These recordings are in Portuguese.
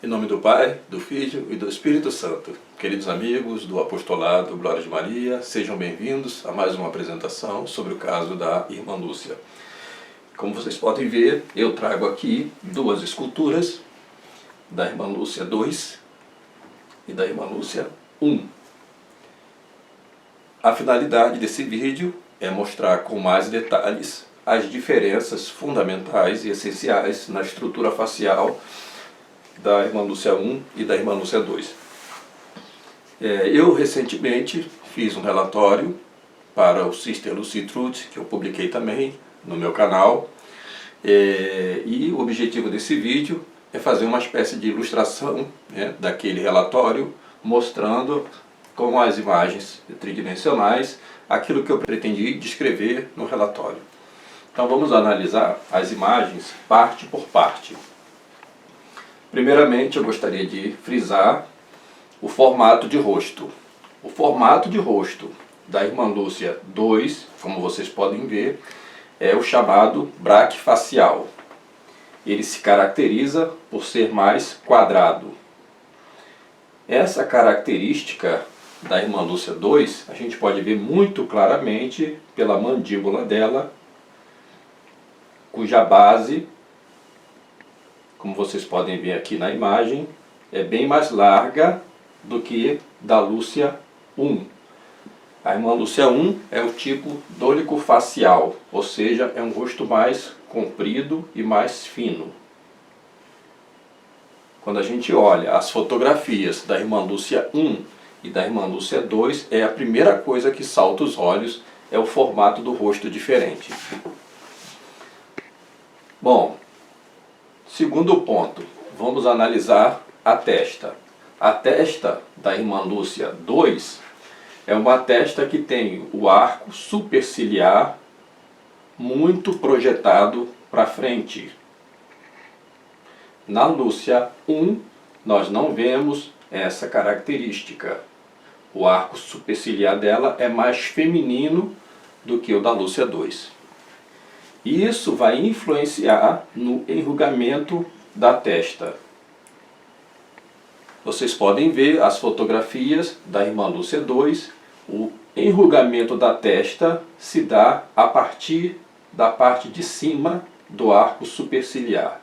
Em nome do Pai, do Filho e do Espírito Santo. Queridos amigos do Apostolado Glória de Maria, sejam bem-vindos a mais uma apresentação sobre o caso da Irmã Lúcia. Como vocês podem ver, eu trago aqui duas esculturas da Irmã Lúcia 2 e da Irmã Lúcia 1. A finalidade desse vídeo é mostrar com mais detalhes as diferenças fundamentais e essenciais na estrutura facial da Irmã Lúcia 1 e da Irmã Lúcia 2. Eu recentemente fiz um relatório para o Sister Lucy Truth, que eu publiquei também no meu canal, e o objetivo desse vídeo é fazer uma espécie de ilustração, daquele relatório, mostrando com as imagens tridimensionais aquilo que eu pretendi descrever no relatório. Então vamos analisar as imagens parte por parte. Primeiramente, eu gostaria de frisar o formato de rosto. O formato de rosto da Irmã Lúcia 2, como vocês podem ver, é o chamado braquifacial. Ele se caracteriza por ser mais quadrado. Essa característica da Irmã Lúcia 2, a gente pode ver muito claramente pela mandíbula dela, cuja base, como vocês podem ver aqui na imagem, é bem mais larga do que da Lúcia 1. A Irmã Lúcia 1 é o tipo dólico-facial, ou seja, é um rosto mais comprido e mais fino. Quando a gente olha as fotografias da Irmã Lúcia 1 e da Irmã Lúcia 2, a primeira coisa que salta os olhos é o formato do rosto diferente. Bom, segundo ponto, vamos analisar a testa. A testa da Irmã Lúcia 2 é uma testa que tem o arco superciliar muito projetado para frente. Na Lúcia 1, nós não vemos essa característica. O arco superciliar dela é mais feminino do que o da Lúcia 2. E isso vai influenciar no enrugamento da testa. Vocês podem ver as fotografias da Irmã Lúcia 2. O enrugamento da testa se dá a partir da parte de cima do arco superciliar.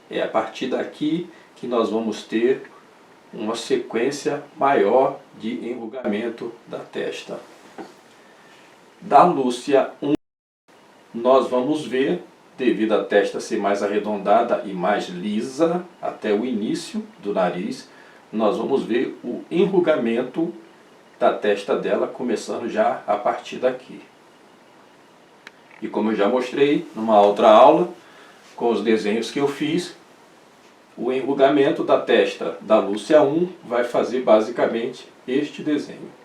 É a partir daqui que nós vamos ter uma sequência maior de enrugamento da testa. Da Lúcia 1, nós vamos ver, devido à testa ser mais arredondada e mais lisa até o início do nariz, nós vamos ver o enrugamento da testa dela começando já a partir daqui. E como eu já mostrei numa outra aula, com os desenhos que eu fiz, o enrugamento da testa da Lúcia 1 vai fazer basicamente este desenho.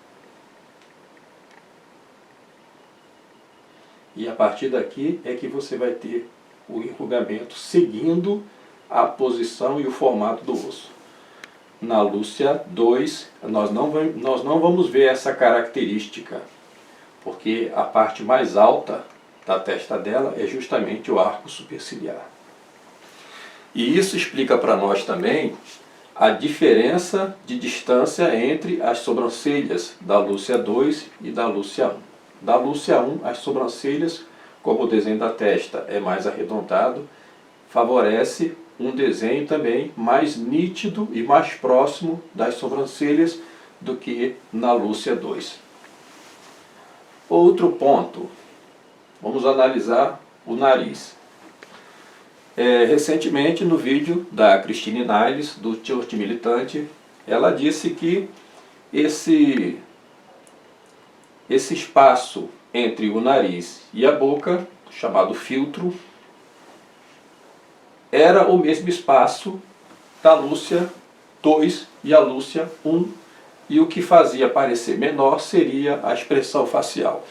E a partir daqui é que você vai ter o enrugamento seguindo a posição e o formato do osso. Na Lúcia 2, nós não vamos ver essa característica, porque a parte mais alta da testa dela é justamente o arco superciliar. E isso explica para nós também a diferença de distância entre as sobrancelhas da Lúcia 2 e da Lúcia 1. Da Lúcia 1, as sobrancelhas, como o desenho da testa é mais arredondado, favorece um desenho também mais nítido e mais próximo das sobrancelhas do que na Lúcia 2. Outro ponto, vamos analisar o nariz. Recentemente, no vídeo da Christine Niles, do Church Militante, ela disse que esse espaço entre o nariz e a boca, chamado filtro, era o mesmo espaço da Lúcia 2 e a Lúcia 1, e o que fazia parecer menor seria a expressão facial.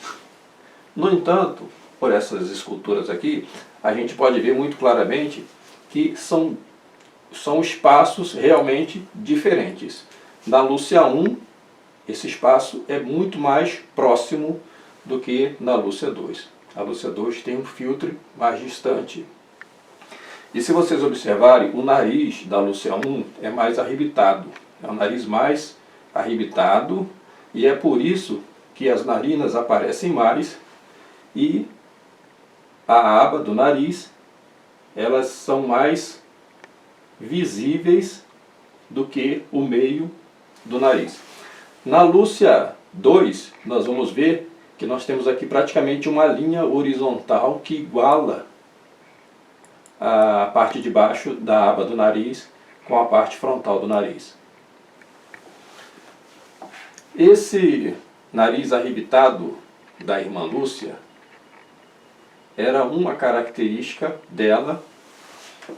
No entanto, por essas esculturas aqui, a gente pode ver muito claramente que são espaços realmente diferentes. Na Lúcia 1, esse espaço é muito mais próximo do que na Lúcia 2. A Lúcia 2 tem um filtro mais distante. E se vocês observarem, o nariz da Lúcia 1 é mais arrebitado. É um nariz mais arrebitado e é por isso que as narinas aparecem mais e a aba do nariz, elas são mais visíveis do que o meio do nariz. Na Lúcia 2, nós vamos ver que nós temos aqui praticamente uma linha horizontal que iguala a parte de baixo da aba do nariz com a parte frontal do nariz. Esse nariz arrebitado da irmã Lúcia era uma característica dela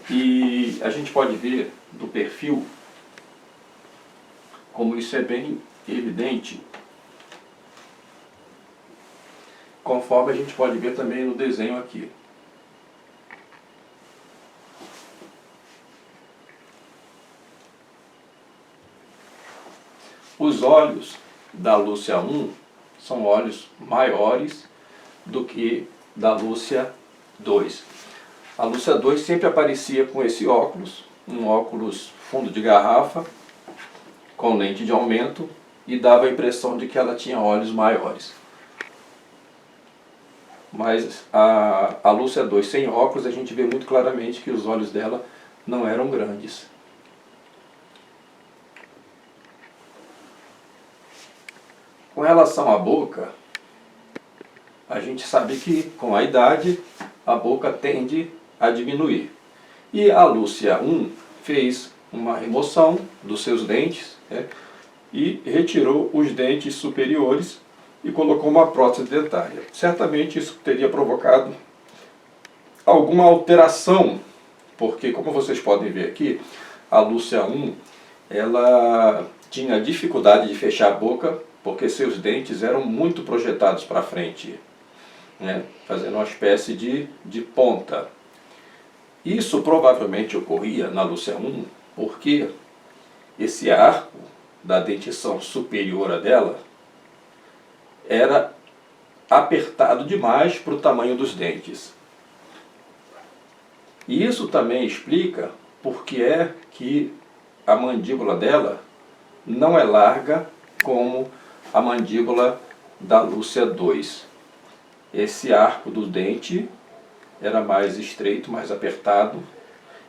e a gente pode ver do perfil como isso é bem evidente, conforme a gente pode ver também no desenho aqui. Os olhos da Lúcia 1 são olhos maiores do que da Lúcia 2. A Lúcia 2 sempre aparecia com esse óculos, um óculos fundo de garrafa, com lente de aumento, e dava a impressão de que ela tinha olhos maiores. Mas a Lúcia 2 sem óculos, a gente vê muito claramente que os olhos dela não eram grandes. Com relação à boca, a gente sabe que com a idade a boca tende a diminuir. E a Lúcia 1 fez uma remoção dos seus dentes, né, e retirou os dentes superiores e colocou uma prótese dentária. Certamente isso teria provocado alguma alteração, porque como vocês podem ver aqui, a Lúcia 1 ela tinha dificuldade de fechar a boca porque seus dentes eram muito projetados para frente, né, fazendo uma espécie de ponta. Isso provavelmente ocorria na Lúcia 1 porque esse arco da dentição superior dela era apertado demais para o tamanho dos dentes. E isso também explica porque é que a mandíbula dela não é larga como a mandíbula da Lúcia 2. Esse arco do dente era mais estreito, mais apertado.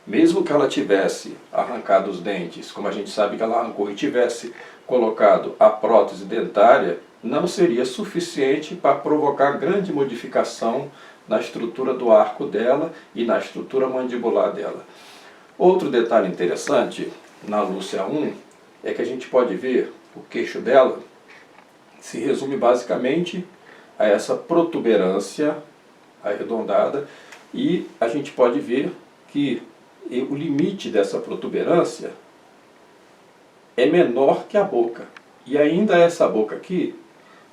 Mesmo que ela tivesse arrancado os dentes, como a gente sabe que ela arrancou, e tivesse colocado a prótese dentária, não seria suficiente para provocar grande modificação na estrutura do arco dela e na estrutura mandibular dela. Outro detalhe interessante na Lúcia 1 é que a gente pode ver o queixo dela se resume basicamente a essa protuberância arredondada, e a gente pode ver que o limite dessa protuberância é menor que a boca. E ainda essa boca aqui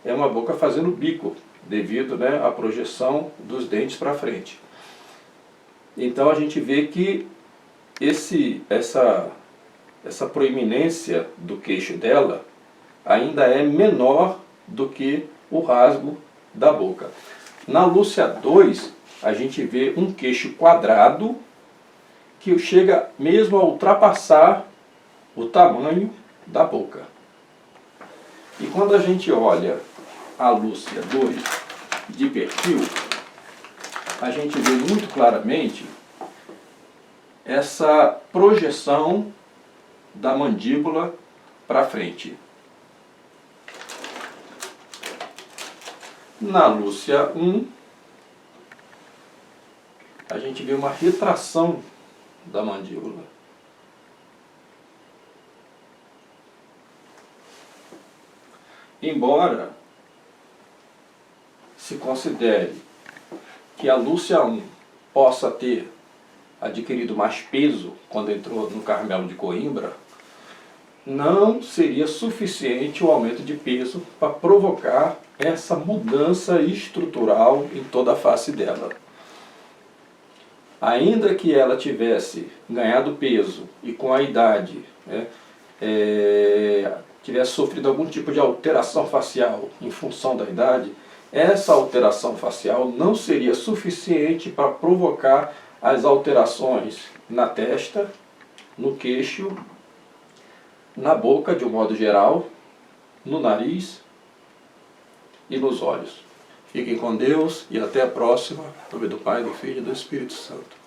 é uma boca fazendo bico, devido, né, à projeção dos dentes para frente. Então a gente vê que essa proeminência do queixo dela ainda é menor do que o rasgo da boca. Na Lúcia 2, a gente vê um queixo quadrado que chega mesmo a ultrapassar o tamanho da boca. E quando a gente olha a Lúcia 2 de perfil, a gente vê muito claramente essa projeção da mandíbula para frente. Na Lúcia 1, a gente vê uma retração da mandíbula. Embora se considere que a Lúcia 1 possa ter adquirido mais peso quando entrou no Carmelo de Coimbra, não seria suficiente o aumento de peso para provocar essa mudança estrutural em toda a face dela. Ainda que ela tivesse ganhado peso e com a idade, né, tivesse sofrido algum tipo de alteração facial em função da idade, essa alteração facial não seria suficiente para provocar as alterações na testa, no queixo, na boca de um modo geral, no nariz e nos olhos. Fiquem com Deus e até a próxima. Em nome do Pai, do Filho e do Espírito Santo.